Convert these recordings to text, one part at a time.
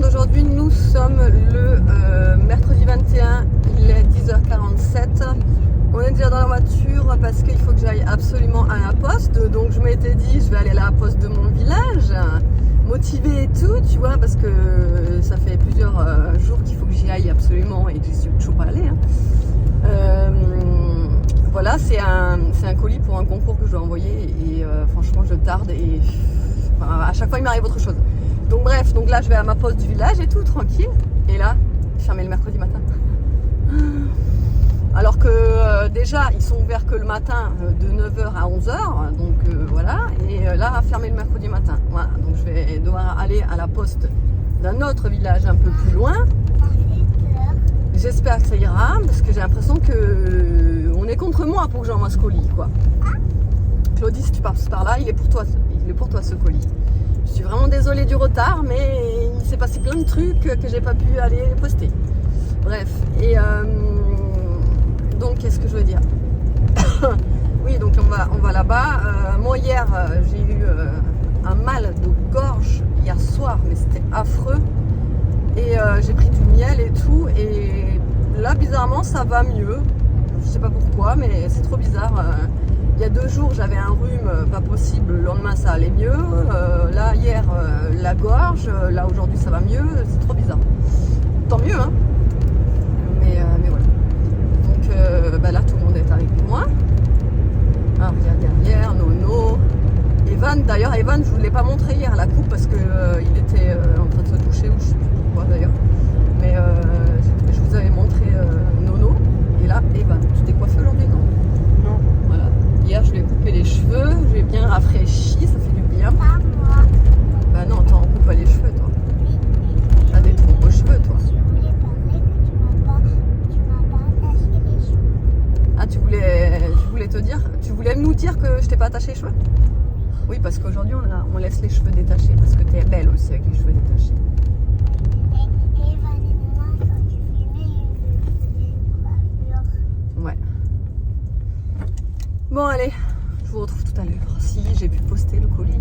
Aujourd'hui nous sommes le mercredi 21, il est 10h47. On est déjà dans la voiture parce qu'il faut que j'aille absolument à la poste. Donc je m'étais dit je vais aller à la poste de mon village, motivée et tout, tu vois, parce que ça fait plusieurs jours qu'il faut que j'y aille absolument et que je suis toujours pas allée. Voilà, c'est un colis pour un concours que je dois envoyer et franchement je tarde et enfin, à chaque fois il m'arrive autre chose. Donc bref, donc là je vais à ma poste du village et tout, tranquille. Et là, fermé le mercredi matin. Alors que déjà, ils sont ouverts que le matin de 9h à 11h. Donc voilà. Et là, fermé le mercredi matin. Voilà, donc je vais devoir aller à la poste d'un autre village un peu plus loin. J'espère que ça ira, parce que j'ai l'impression que on est contre moi pour que j'envoie ce colis, quoi. Claudie, si tu passes par là, il est pour toi ce colis. Je suis vraiment désolée du retard, mais il s'est passé plein de trucs que j'ai pas pu aller poster. Bref, et donc qu'est-ce que je veux dire? Oui, donc on va là-bas. Moi hier, j'ai eu un mal de gorge hier soir, mais c'était affreux. Et j'ai pris du miel et tout, et là bizarrement ça va mieux. Je sais pas pourquoi, mais c'est trop bizarre. Il y a 2 jours j'avais un rhume pas possible, le lendemain ça allait mieux. Là hier la gorge, là aujourd'hui ça va mieux, c'est trop bizarre. Tant mieux hein. Mais voilà. Donc là tout le monde est avec moi. Ah, regarde derrière, Nono. Evan, d'ailleurs Evan je vous l'ai pas montré hier la coupe parce que il était en train de se doucher ou je sais plus pourquoi d'ailleurs. Mais je vous avais montré Nono et là Evan. Tu t'es coiffé aujourd'hui non? Non. Voilà. Hier je lui ai coupé les cheveux, je l'ai bien rafraîchi, ça fait du bien. Pas moi. Bah non, attends, on coupe pas les cheveux toi. T'as des trop beaux cheveux toi. Je voulais parler que tu m'as pas attaché les cheveux. Ah tu voulais nous dire que je t'ai pas attaché les cheveux? Oui, parce qu'aujourd'hui on laisse les cheveux détachés parce que t'es belle aussi avec les cheveux détachés. Et Evan et moi, quand tu filmais, une coiffure. Ouais. Bon allez, je vous retrouve tout à l'heure. Si j'ai pu poster le colis.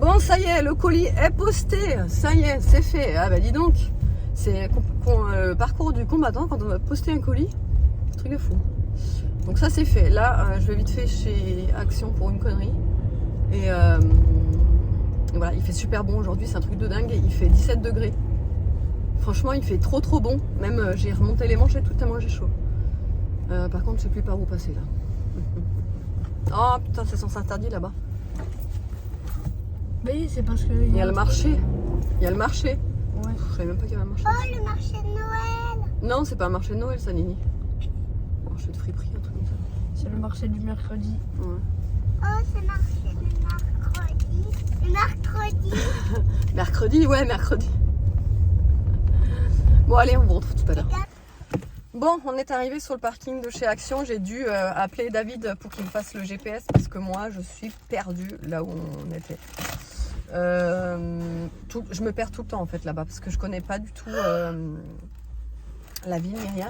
Bon ça y est, le colis est posté. Ça y est, c'est fait. Ah bah dis donc, c'est le parcours du combattant quand on va poster un colis. Truc de fou. Donc ça c'est fait. Là, je vais vite fait chez Action pour une connerie. Et voilà, il fait super bon aujourd'hui, c'est un truc de dingue. Il fait 17 degrés. Franchement, il fait trop bon. Même j'ai remonté les manches et tout tellement j'ai chaud. Par contre, je sais plus par où passer là. Oh putain, c'est sens interdit là-bas. Oui, c'est parce que. Il y a le marché. Il y a le marché. Ouais. Je savais même pas qu'il y avait un marché. Oh, le marché de Noël. Non, c'est pas un marché de Noël, ça, Nini. Marché de friperie, un truc comme ça. C'est le marché du mercredi. Ouais. Oh, c'est le marché de mercredi. Le mercredi. Mercredi, ouais, mercredi. Bon, allez, on vous retrouve tout à l'heure. Bon, on est arrivé sur le parking de chez Action. J'ai dû appeler David pour qu'il me fasse le GPS parce que moi, je suis perdue là où on était. Je me perds tout le temps en fait là-bas parce que je connais pas du tout la ville ni rien.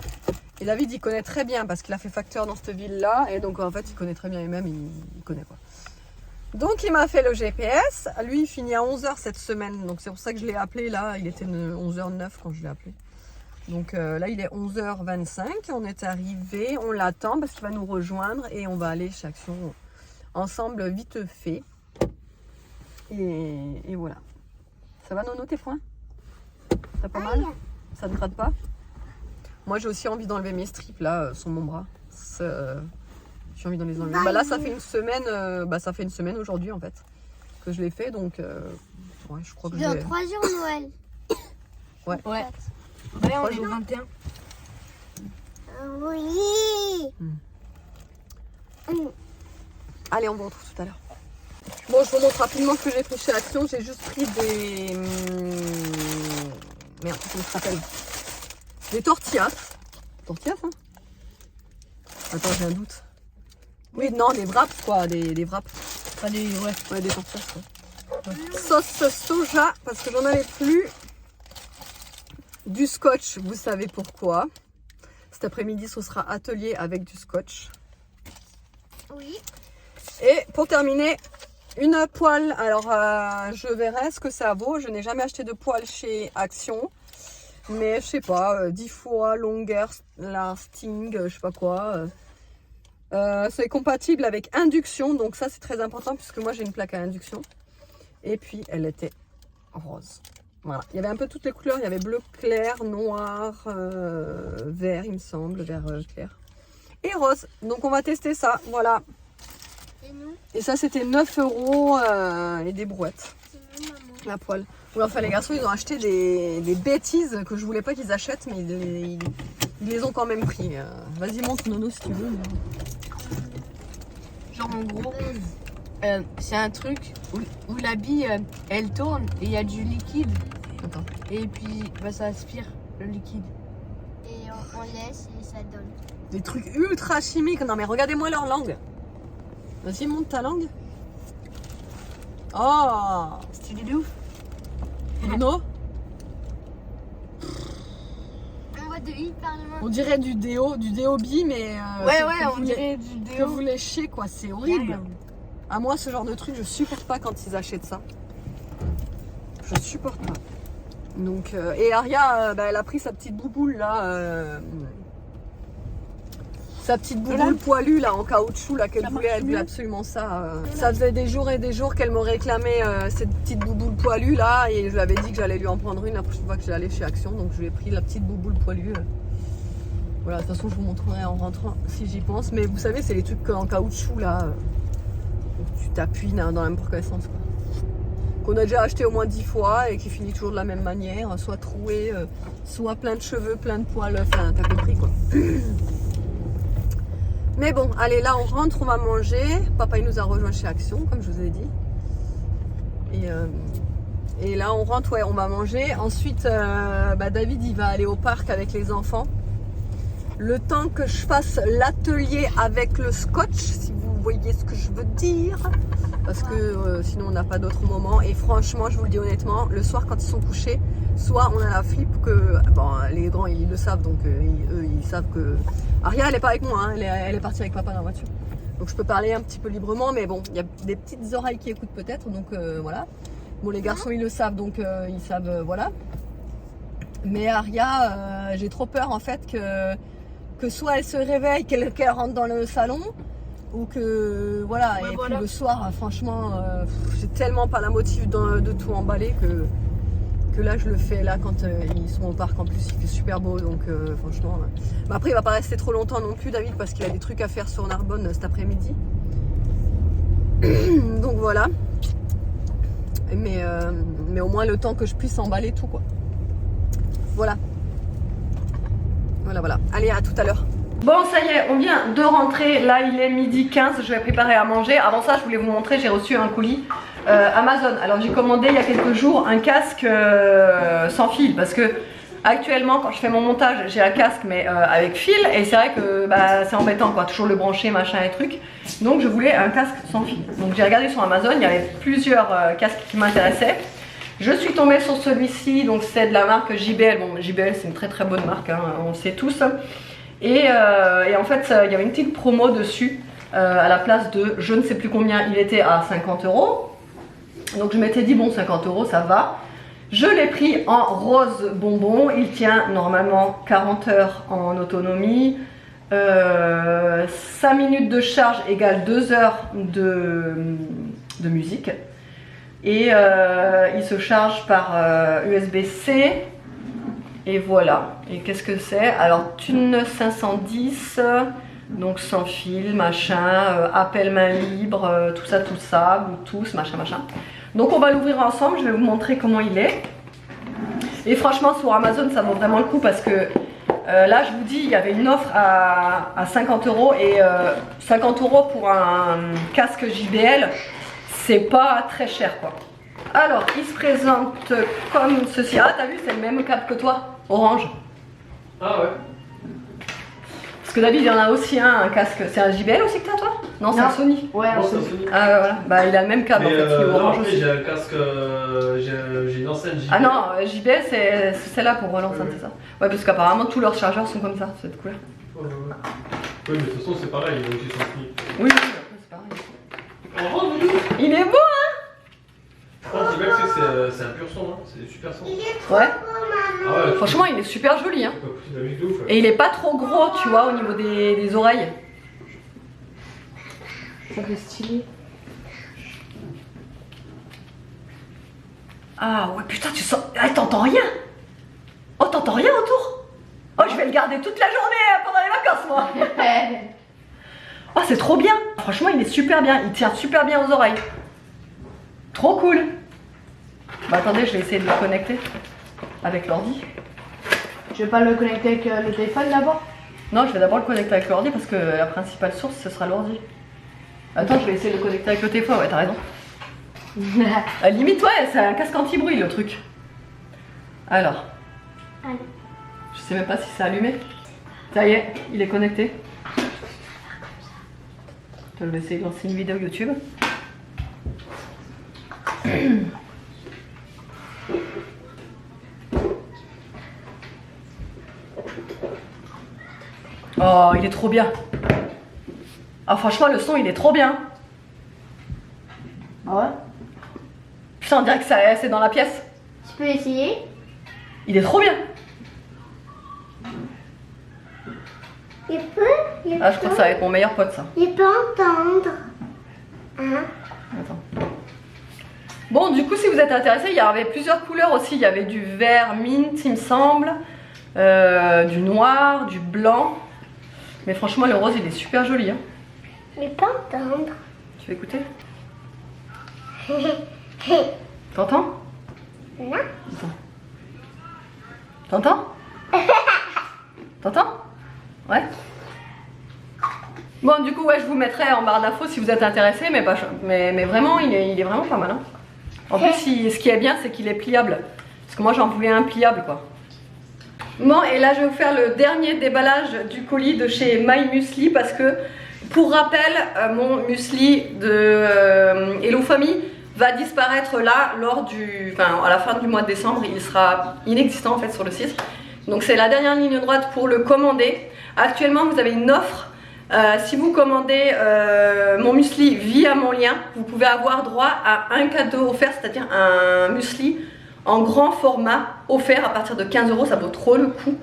Et David il connaît très bien parce qu'il a fait facteur dans cette ville-là et donc en fait il connaît très bien et même il connaît quoi. Donc il m'a fait le GPS. Lui il finit à 11h cette semaine donc c'est pour ça que je l'ai appelé là. Il était 11h09 quand je l'ai appelé. Donc là il est 11h25. On est arrivé, on l'attend parce qu'il va nous rejoindre et on va aller chez Action ensemble vite fait. Et voilà. Ça va Nono tes poings? T'as pas mal? Ça te gratte pas? Moi j'ai aussi envie d'enlever mes strips là sur mon bras. J'ai envie d'en les enlever. Bah là ça fait une semaine aujourd'hui en fait que je l'ai fait donc ouais, je crois que Dans 3 jours Noël. Ouais. Ouais. Ouais, on est au 21. Oui. Allez, on vous retrouve tout à l'heure. Bon, je vous montre rapidement ce que j'ai pris chez Action. J'ai juste pris des... Merde, comment ça s'appelle? Des tortillas. Tortillas, hein? Attends, j'ai un doute. Oui, non, des wraps, quoi. Des wraps. Pas des. Ouais. Ouais, des tortillas, quoi. Ouais. Sauce soja, parce que j'en avais plus. Du scotch, vous savez pourquoi. Cet après-midi, ce sera atelier avec du scotch. Oui. Et pour terminer, une poêle. Alors, je verrai ce que ça vaut. Je n'ai jamais acheté de poêle chez Action. Mais je sais pas, 10 fois longueur, lasting, je sais pas quoi. C'est compatible avec induction. Donc ça, c'est très important puisque moi, j'ai une plaque à induction. Et puis, elle était rose. Voilà. Il y avait un peu toutes les couleurs. Il y avait bleu clair, noir, vert, il me semble, vert clair. Et rose. Donc, on va tester ça. Voilà. Et nous? Et ça, c'était 9 € et des brouettes. C'est nous, maman. La poêle. Oui, enfin, les garçons, ils ont acheté des bêtises que je voulais pas qu'ils achètent, mais ils les ont quand même pris. Vas-y, montre Nono si tu veux. Genre en gros, c'est un truc où la bille elle tourne et il y a du liquide. Attends. Et puis bah, ça aspire le liquide. Et on laisse et ça donne. Des trucs ultra chimiques. Non, mais regardez-moi leur langue. Vas-y, monte ta langue. Oh, Stylé de ouf. Nono, On va de hyper loin. on dirait du déobi, mais Ouais, que on dirait du que déo. vous léchez, quoi. C'est horrible. À moi, ce genre de truc, je supporte pas quand ils achètent ça. Je supporte pas. Donc, et Aria, bah, elle a pris sa petite bouboule là. Sa petite bouboule poilue là en caoutchouc là qu'elle Ça voulait, marche elle voulait mieux. absolument ça. Ça faisait des jours et des jours qu'elle me réclamait cette petite bouboule poilue là et je lui avais dit que j'allais lui en prendre une la prochaine fois que j'allais chez Action, donc je lui ai pris la petite bouboule poilue. Voilà, de toute façon je vous montrerai en rentrant si j'y pense, mais vous savez c'est les trucs en caoutchouc là, où tu t'appuies dans n'importe quel sens quoi. Qu'on a déjà acheté au moins 10 fois et qui finit toujours de la même manière, soit troué, soit plein de cheveux, plein de poils, enfin t'as compris quoi. Mais bon, allez, là on rentre, on va manger. Papa il nous a rejoint chez Action, comme je vous ai dit. Et là on rentre, ouais, on va manger. Ensuite, David il va aller au parc avec les enfants. Le temps que je fasse l'atelier avec le scotch, si vous voyez ce que je veux dire. Parce que sinon on n'a pas d'autre moment. Et franchement, je vous le dis honnêtement, le soir quand ils sont couchés, soit on a la flip que... Bon, les grands ils le savent, donc eux ils savent que... Aria elle est pas avec moi, hein, elle est partie avec papa dans la voiture. Donc je peux parler un petit peu librement, mais bon, il y a des petites oreilles qui écoutent peut-être, donc voilà. Bon, les garçons ils le savent, donc ils savent, voilà. Mais Aria, j'ai trop peur en fait que soit elle se réveille, qu'elle rentre dans le salon, ou que voilà, Ouais, et voilà. puis le soir, franchement, j'ai tellement pas la motive de tout emballer que là je le fais là quand ils sont au parc. En plus il fait super beau, donc franchement mais après il va pas rester trop longtemps non plus David, parce qu'il a des trucs à faire sur Narbonne cet après-midi. Donc voilà, mais au moins le temps que je puisse emballer tout quoi. Voilà, allez, à tout à l'heure. Bon, ça y est, on vient de rentrer. Là, il est 12h15. Je vais préparer à manger. Avant ça, je voulais vous montrer, j'ai reçu un colis Amazon. Alors, j'ai commandé il y a quelques jours un casque sans fil. Parce que actuellement, quand je fais mon montage, j'ai un casque mais avec fil. Et c'est vrai que c'est embêtant, quoi. Toujours le brancher, machin et truc. Donc, je voulais un casque sans fil. Donc, j'ai regardé sur Amazon. Il y avait plusieurs casques qui m'intéressaient. Je suis tombée sur celui-ci. Donc, c'est de la marque JBL. Bon, JBL, c'est une très très bonne marque, hein, on le sait tous. Et en fait, il y avait une petite promo dessus à la place de je ne sais plus combien, il était à 50 €. Donc je m'étais dit, bon, 50 € ça va. Je l'ai pris en rose bonbon. Il tient normalement 40 heures en autonomie. 5 minutes de charge égale 2 heures de musique. Et il se charge par USB-C. Et voilà. Et qu'est-ce que c'est? Alors, Thune 510, donc sans fil, machin, appel main libre, tout ça, Bluetooth, machin. Donc, on va l'ouvrir ensemble. Je vais vous montrer comment il est. Et franchement, sur Amazon, ça vaut vraiment le coup parce que Là, je vous dis, il y avait une offre à 50 € et 50 € pour un casque JBL, c'est pas très cher quoi. Alors, il se présente comme ceci. Ah, t'as vu, c'est le même câble que toi, orange. Ah ouais. Parce que David, il y en a aussi un casque. C'est un JBL aussi que t'as toi? Non, c'est un Sony. Ouais, Non, on c'est se un Sony. Ah ouais, voilà. Bah, il a le même câble Mais en fait, il est non, orange après, aussi. j'ai un casque, j'ai une ancienne JBL. Ah non, JBL c'est celle-là pour l'enceinte, c'est ça? Ouais, parce qu'apparemment tous leurs chargeurs sont comme ça, cette couleur. Ouais. Oui, mais de toute façon, c'est pareil, donc j'ai senti. Oui, après c'est pareil. Oh, Loulou. Il est beau, hein? Je dis même que c'est un pur son, hein. C'est des super sons. Il est trop Ouais. beau, maman. Ah ouais, Franchement, il est super joli, hein? c'est la musique de ouf. Ouais. Et il est pas trop gros, tu vois, au niveau des oreilles. Ça fait stylé. Ah ouais, putain, tu sens... Ah, t'entends rien? Oh, t'entends rien autour? Oh, je vais le garder toute la journée pendant les vacances, moi. Oh, c'est trop bien. Franchement, il est super bien. Il tient super bien aux oreilles. Trop cool. Bah attendez, je vais essayer de le connecter avec l'ordi. Je vais pas le connecter avec le téléphone d'abord? Non, je vais d'abord le connecter avec l'ordi parce que la principale source, ce sera l'ordi. Attends, je vais essayer de le connecter avec le téléphone. Ouais, t'as raison. Limite, ouais, c'est un casque anti-bruit, le truc. Alors. Allez. Je sais même pas si c'est allumé. Ça y est, il est connecté. Je vais essayer de lancer une vidéo YouTube. Oh, il est trop bien. Ah, franchement, le son, il est trop bien. Ah ouais? Putain, on dirait que c'est dans la pièce. Tu peux essayer? Il est trop bien. Il Ah, je crois que ça va être mon meilleur pote, ça. Il peut entendre. Hein? Attends. Bon, du coup, si vous êtes intéressé, il y avait plusieurs couleurs aussi. Il y avait du vert mint, il me semble, du noir, du blanc. Mais franchement, le rose, il est super joli. Hein. Il peut entendre. Tu veux écouter? T'entends? Non? T'entends? T'entends? Ouais. Bon, du coup, ouais, je vous mettrai en barre d'infos si vous êtes intéressé, mais vraiment, il est vraiment pas mal. Hein. En plus, ce qui est bien, c'est qu'il est pliable. Parce que moi, j'en voulais un pliable, quoi. Bon, et là, je vais vous faire le dernier déballage du colis de chez My Muesli parce que, pour rappel, mon muesli de Hello Family va disparaître là à la fin du mois de décembre. Il sera inexistant en fait sur le site. Donc c'est la dernière ligne droite pour le commander. Actuellement, vous avez une offre. Si vous commandez mon muesli via mon lien, vous pouvez avoir droit à un cadeau offert, c'est-à-dire un muesli en grand format offert à partir de 15 €. Ça vaut trop le coup.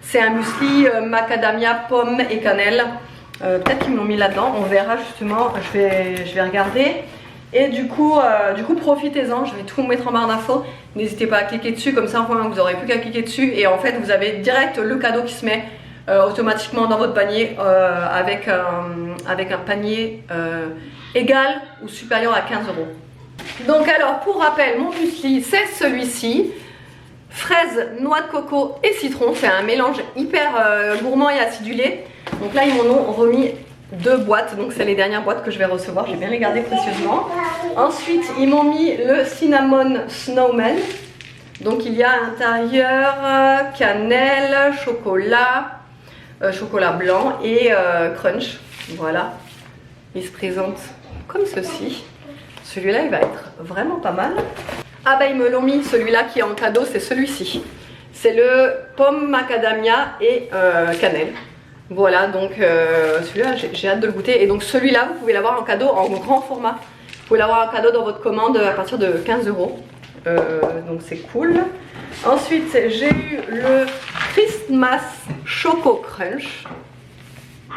C'est un muesli macadamia, pomme et cannelle. Peut-être qu'ils me l'ont mis là-dedans. On verra justement. Je vais regarder. Et du coup profitez-en. Je vais tout vous mettre en barre d'infos. N'hésitez pas à cliquer dessus. Comme ça, enfin, vous n'aurez plus qu'à cliquer dessus. Et en fait, vous avez direct le cadeau qui se met automatiquement dans votre panier avec un panier égal ou supérieur à 15 €. Donc alors, pour rappel, mon muesli, c'est celui-ci. Fraise, noix de coco et citron. C'est un mélange hyper gourmand et acidulé. Donc là, ils m'en ont remis 2 boîtes. Donc c'est les dernières boîtes que je vais recevoir. J'ai bien les gardées précieusement. Ensuite, ils m'ont mis le cinnamon snowman. Donc il y a à l'intérieur cannelle, chocolat, chocolat blanc et crunch. Voilà. Il se présente comme ceci. Celui-là, il va être vraiment pas mal. Ah bah ils me l'ont mis, celui-là qui est en cadeau, c'est celui-ci. C'est le pomme macadamia et cannelle. Voilà, donc celui-là, j'ai hâte de le goûter. Et donc celui-là, vous pouvez l'avoir en cadeau en grand format. Vous pouvez l'avoir en cadeau dans votre commande à partir de 15 €. Donc c'est cool. Ensuite, j'ai eu le Christmas Choco Crunch.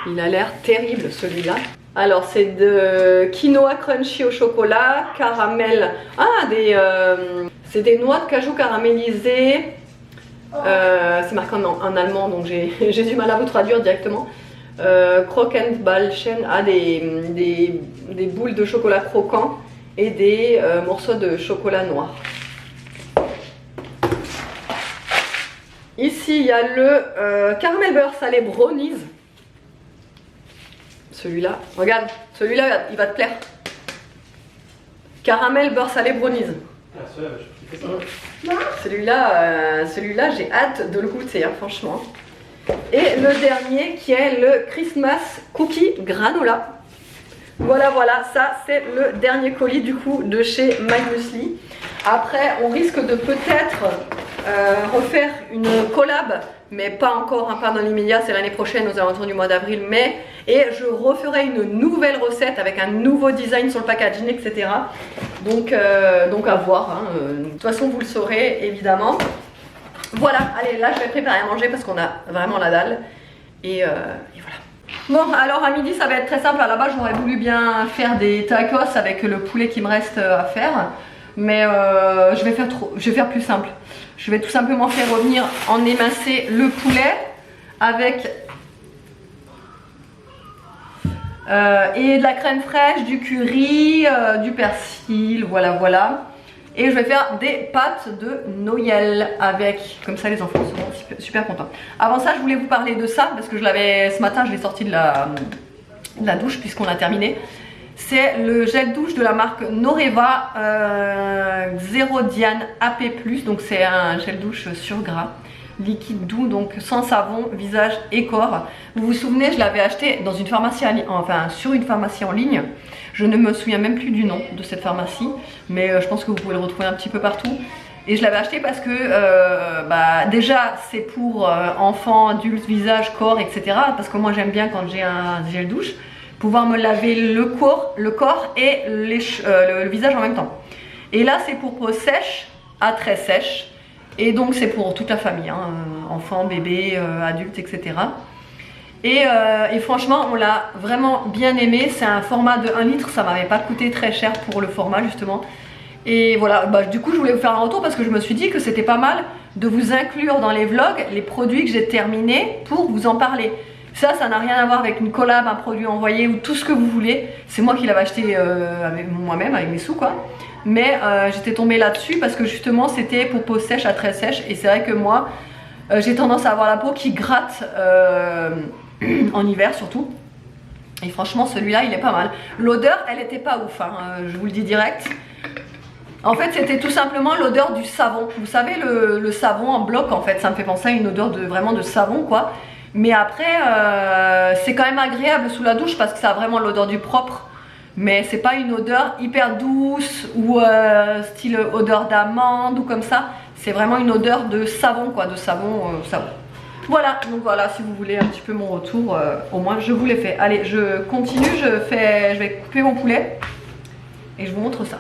Il a l'air terrible celui-là. Alors c'est de quinoa crunchy au chocolat, caramel. Ah, c'est des noix de cajou caramélisées. C'est marqué en allemand, donc j'ai du mal à vous traduire directement. Krokantballchen, des boules de chocolat croquant et des morceaux de chocolat noir. Ici, il y a le caramel beurre salé brownies. Celui-là, regarde, celui-là, il va te plaire. Caramel beurre salé brownies. Ah, celui-là, je kiffe ça. Celui-là, j'ai hâte de le goûter, hein, franchement. Et le dernier qui est le Christmas Cookie Granola. Voilà, ça c'est le dernier colis du coup de chez My Muesli. Après, on risque de peut-être refaire une collab, mais pas encore, hein, pas dans l'immédiat, c'est l'année prochaine aux alentours du mois d'avril, mai. Et je referai une nouvelle recette avec un nouveau design sur le packaging, etc. Donc à voir, hein. De toute façon vous le saurez évidemment. Voilà, allez, là je vais préparer à manger parce qu'on a vraiment la dalle. Et voilà. Bon, alors à midi ça va être très simple. À la base j'aurais voulu bien faire des tacos avec le poulet qui me reste à faire. Mais je vais faire plus simple. Je vais tout simplement faire revenir en émincé le poulet avec et de la crème fraîche, du curry, du persil, voilà. Et je vais faire des pâtes de Noël avec, comme ça les enfants seront super contents. Avant ça, je voulais vous parler de ça parce que ce matin, je l'ai sorti de la douche puisqu'on a terminé. C'est le gel douche de la marque Noreva Zero Diane AP+, donc c'est un gel douche sur gras, liquide doux, donc sans savon, visage et corps. Vous vous souvenez, je l'avais acheté dans une pharmacie, sur une pharmacie en ligne. Je ne me souviens même plus du nom de cette pharmacie, mais je pense que vous pouvez le retrouver un petit peu partout. Et je l'avais acheté parce que déjà c'est pour enfants, adultes, visage, corps, etc. Parce que moi j'aime bien quand j'ai un gel douche pouvoir me laver le corps et le visage en même temps. Et là c'est pour peau sèche à très sèche. Et donc c'est pour toute la famille, hein, enfants, bébés, adultes, etc. Et franchement on l'a vraiment bien aimé. C'est un format de 1 litre, ça m'avait pas coûté très cher pour le format justement. Et voilà, du coup je voulais vous faire un retour parce que je me suis dit que c'était pas mal de vous inclure dans les vlogs les produits que j'ai terminés pour vous en parler. Ça n'a rien à voir avec une collab, un produit envoyé ou tout ce que vous voulez. C'est moi qui l'avais acheté moi-même avec mes sous quoi. Mais j'étais tombée là-dessus parce que justement c'était pour peau sèche à très sèche. Et c'est vrai que moi j'ai tendance à avoir la peau qui gratte en hiver surtout. Et franchement celui-là il est pas mal. L'odeur elle était pas ouf, hein, je vous le dis direct. En fait c'était tout simplement l'odeur du savon. Vous savez le savon en bloc en fait, ça me fait penser à une odeur vraiment de savon quoi. Mais après c'est quand même agréable sous la douche parce que ça a vraiment l'odeur du propre. Mais c'est pas une odeur hyper douce ou style odeur d'amande ou comme ça. C'est vraiment une odeur de savon quoi, de savon. Voilà, donc voilà, si vous voulez un petit peu mon retour, au moins je vous l'ai fait. Allez, je continue, je vais couper mon poulet et je vous montre ça.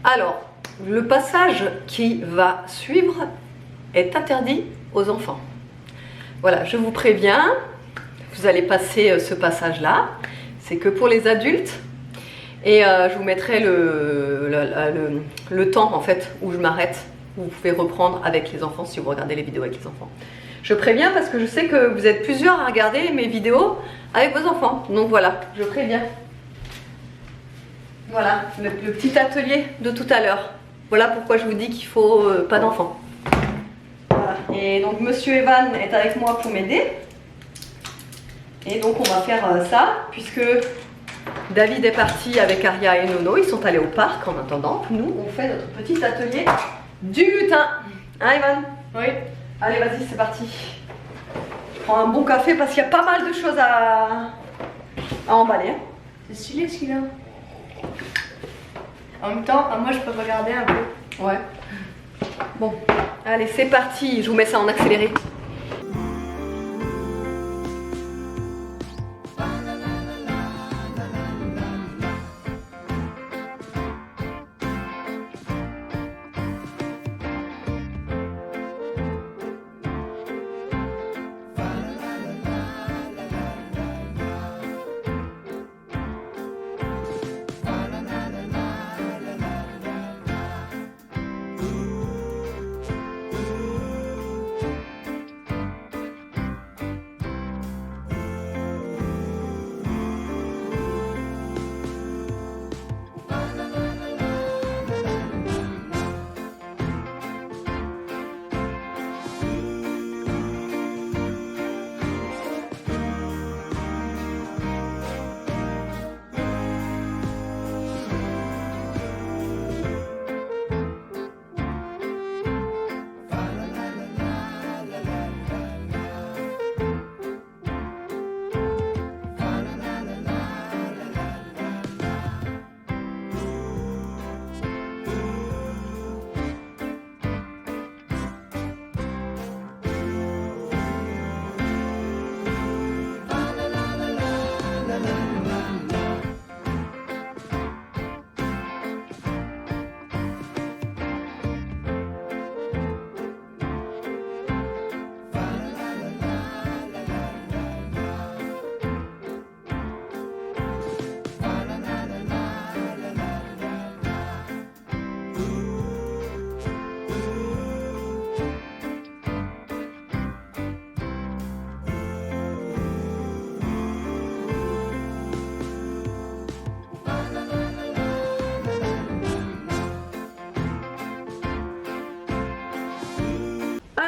Alors, le passage qui va suivre est interdit aux enfants. Voilà, je vous préviens, vous allez passer ce passage-là. C'est que pour les adultes. Et je vous mettrai le temps en fait où je m'arrête. Vous pouvez reprendre avec les enfants si vous regardez les vidéos avec les enfants. Je préviens parce que je sais que vous êtes plusieurs à regarder mes vidéos avec vos enfants. Donc voilà, je préviens. Voilà, le petit atelier de tout à l'heure. Voilà pourquoi je vous dis qu'il faut pas d'enfants. Voilà. Et donc Monsieur Evan est avec moi pour m'aider. Et donc on va faire ça, puisque David est parti avec Aria et Nono, ils sont allés au parc en attendant. Nous, on fait notre petit atelier du lutin. Hein, Ivan? Oui. Allez, vas-y, c'est parti. Je prends un bon café parce qu'il y a pas mal de choses à emballer. Hein. C'est stylé celui-là. En même temps, moi je peux regarder un peu. Ouais. Bon, allez, c'est parti. Je vous mets ça en accéléré.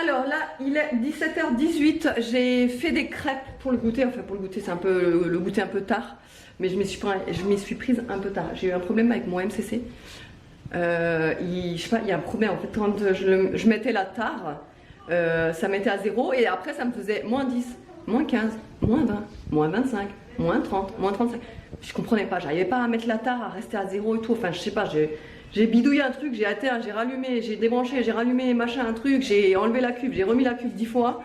Alors là, il est 17h18, j'ai fait des crêpes pour le goûter, enfin pour le goûter c'est un peu le goûter un peu tard, mais je m'y suis prise un peu tard. J'ai eu un problème avec mon MCC, je sais pas, il y a un problème en fait, quand je mettais la tare, ça mettait à 0 et après ça me faisait moins 10, moins 15, moins 20, moins 25, moins 30, moins 35. Je comprenais pas, j'arrivais pas à mettre la tare, à rester à 0 et tout, enfin je sais pas, j'ai bidouillé un truc, j'ai atteint, j'ai rallumé, j'ai débranché, j'ai rallumé machin un truc, j'ai enlevé la cuve, j'ai remis la cuve 10 fois.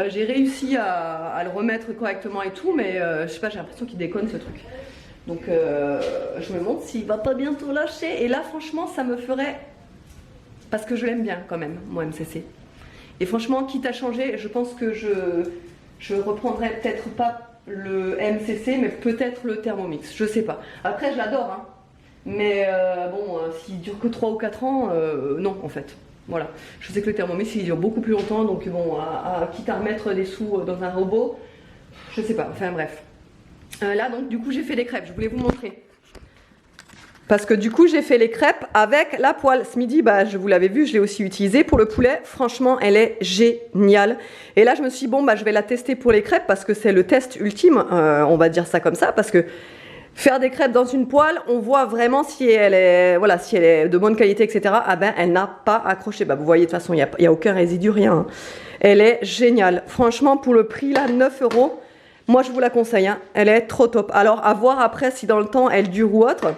J'ai réussi à le remettre correctement et tout, mais je sais pas, j'ai l'impression qu'il déconne ce truc. Donc je me demande s'il va pas bientôt lâcher. Et là franchement ça me ferait... Parce que je l'aime bien quand même, mon MCC. Et franchement, quitte à changer, je pense que je reprendrai peut-être pas le MCC, mais peut-être le Thermomix, je sais pas. Après je l'adore, hein. Mais bon, s'il dure que 3 ou 4 ans, non en fait. Voilà. Je sais que le Thermomix il dure beaucoup plus longtemps, donc bon, quitte à remettre des sous dans un robot, je sais pas, enfin bref. Là donc du coup j'ai fait des crêpes, je voulais vous montrer. Parce que du coup j'ai fait les crêpes avec la poêle. Ce midi, bah, je vous l'avais vu, je l'ai aussi utilisée pour le poulet. Franchement, elle est géniale. Et là je me suis dit, bon, bah, je vais la tester pour les crêpes parce que c'est le test ultime, on va dire ça comme ça, parce que faire des crêpes dans une poêle, on voit vraiment si elle est, voilà, si elle est de bonne qualité, etc. Ah ben, elle n'a pas accroché. Bah, vous voyez, de toute façon, il n'y a aucun résidu, rien. Hein. Elle est géniale. Franchement, pour le prix, là, 9 €, moi, je vous la conseille. Hein. Elle est trop top. Alors, à voir après si dans le temps, elle dure ou autre.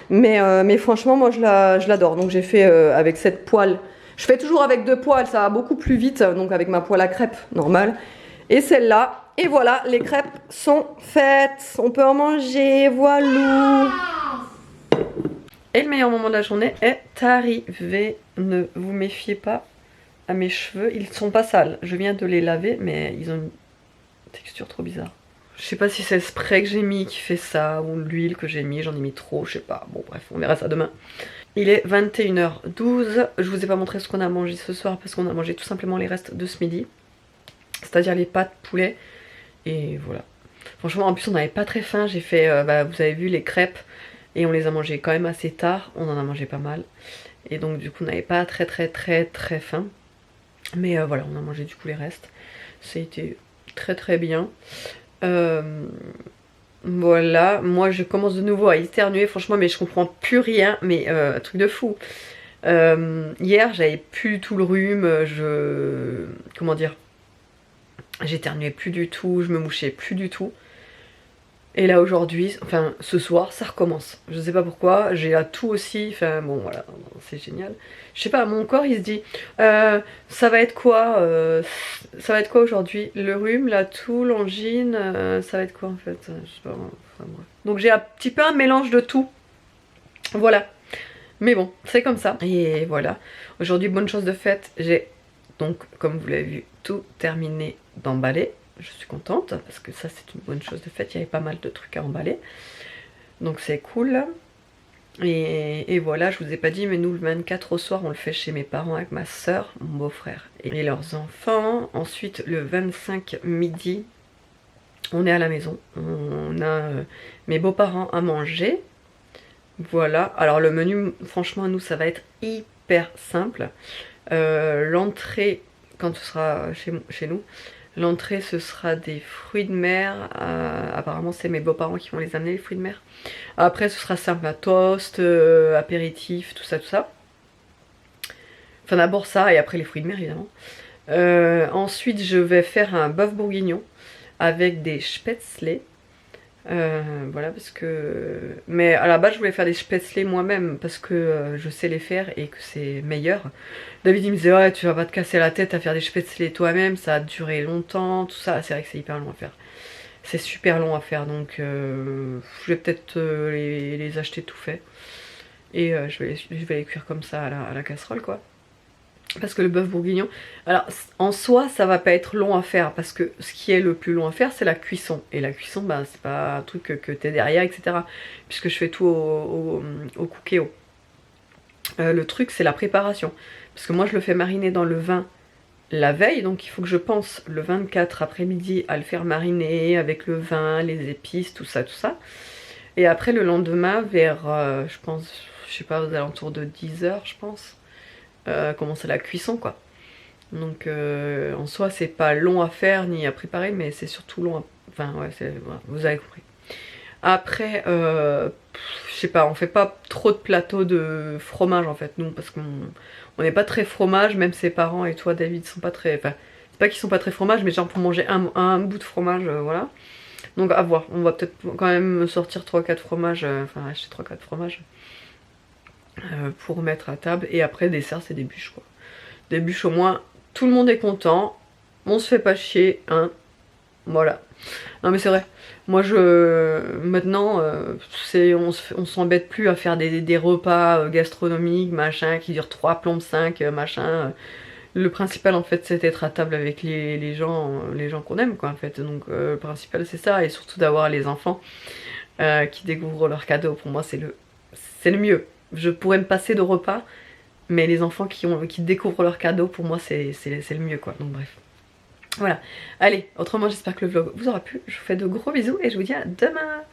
Mais franchement, moi, je l'adore. Donc, j'ai fait avec cette poêle. Je fais toujours avec 2 poêles, ça va beaucoup plus vite. Donc, avec ma poêle à crêpes normale. Et celle-là. Et voilà, les crêpes sont faites. On peut en manger, voilà. Et le meilleur moment de la journée est arrivé. Ne vous méfiez pas à mes cheveux. Ils sont pas sales. Je viens de les laver, mais ils ont une texture trop bizarre. Je sais pas si c'est le spray que j'ai mis qui fait ça, ou l'huile que j'ai mis. J'en ai mis trop, je sais pas. Bon bref, on verra ça demain. Il est 21h12. Je vous ai pas montré ce qu'on a mangé ce soir parce qu'on a mangé tout simplement les restes de ce midi. C'est-à-dire les pâtes poulet. Et voilà. Franchement, en plus, on n'avait pas très faim. J'ai fait, vous avez vu, les crêpes. Et on les a mangées quand même assez tard. On en a mangé pas mal. Et donc, du coup, on n'avait pas très faim. Mais voilà, on a mangé du coup les restes. Ça a été très bien. Voilà, moi je commence de nouveau à éternuer franchement, mais je comprends plus rien, mais truc de fou. Hier j'avais plus du tout le rhume, comment dire, j'éternuais plus du tout, je me mouchais plus du tout. Et là aujourd'hui, enfin ce soir, ça recommence. Je sais pas pourquoi, j'ai la toux aussi, enfin bon voilà, c'est génial. Je sais pas, mon corps il se dit, ça va être quoi aujourd'hui? Le rhume, la toux, l'angine, ça va être quoi en fait? Je sais pas, enfin, bref. Donc j'ai un petit peu un mélange de tout. Voilà. Mais bon, c'est comme ça. Et voilà. Aujourd'hui, bonne chose de faite, j'ai donc, comme vous l'avez vu, tout terminé d'emballer. Je suis contente parce que ça c'est une bonne chose de fait, il y avait pas mal de trucs à emballer, donc c'est cool. Et voilà, je vous ai pas dit, mais nous le 24 au soir on le fait chez mes parents avec ma soeur, mon beau-frère et leurs enfants. Ensuite le 25 midi on est à la maison, on a mes beaux-parents à manger. Voilà, alors le menu franchement nous ça va être hyper simple. L'entrée quand ce sera chez nous, l'entrée ce sera des fruits de mer, apparemment c'est mes beaux-parents qui vont les amener les fruits de mer. Après ce sera simple, à toast, apéritif, tout ça tout ça. Enfin d'abord ça et après les fruits de mer évidemment. Ensuite je vais faire un bœuf bourguignon avec des spätzle. Voilà parce que... Mais à la base je voulais faire des spätzle moi-même parce que je sais les faire et que c'est meilleur. David il me disait ouais tu vas pas te casser la tête à faire des spätzle toi-même, ça a duré longtemps, tout ça. C'est vrai que c'est hyper long à faire. C'est super long à faire donc je vais peut-être les acheter tout fait. Et je vais les cuire comme ça à la casserole quoi. Parce que le bœuf bourguignon, alors en soi ça va pas être long à faire parce que ce qui est le plus long à faire c'est la cuisson. Et la cuisson bah, c'est pas un truc que t'es derrière etc. Puisque je fais tout au cookéo. Le truc c'est la préparation. Parce que moi je le fais mariner dans le vin la veille. Donc il faut que je pense le 24 après-midi à le faire mariner avec le vin, les épices, tout ça tout ça. Et après le lendemain vers je pense, je sais pas aux alentours de 10 h je pense. Commencer la cuisson quoi. Donc en soi c'est pas long à faire ni à préparer mais c'est surtout long à... Enfin ouais voilà, vous avez compris. Après je sais pas, on fait pas trop de plateaux de fromage en fait nous parce qu'on n'est pas très fromage, même ses parents et toi David sont pas très... Enfin c'est pas qu'ils sont pas très fromage mais genre pour manger un bout de fromage voilà. Donc à voir, on va peut-être quand même sortir 3-4 fromages, enfin acheter 3-4 fromages. Pour mettre à table et après dessert c'est des bûches quoi. Des bûches au moins tout le monde est content, on se fait pas chier hein, voilà. Non mais c'est vrai, moi maintenant on s'embête plus à faire des repas gastronomiques machin qui durent 3 plombes 5 machin. Le principal en fait c'est d'être à table avec les gens qu'on aime quoi en fait. Donc le principal c'est ça et surtout d'avoir les enfants qui découvrent leurs cadeaux. Pour moi c'est le mieux. Je pourrais me passer de repas, mais les enfants qui découvrent leurs cadeaux, pour moi c'est le mieux quoi, donc bref. Voilà, allez, autrement j'espère que le vlog vous aura plu, je vous fais de gros bisous et je vous dis à demain.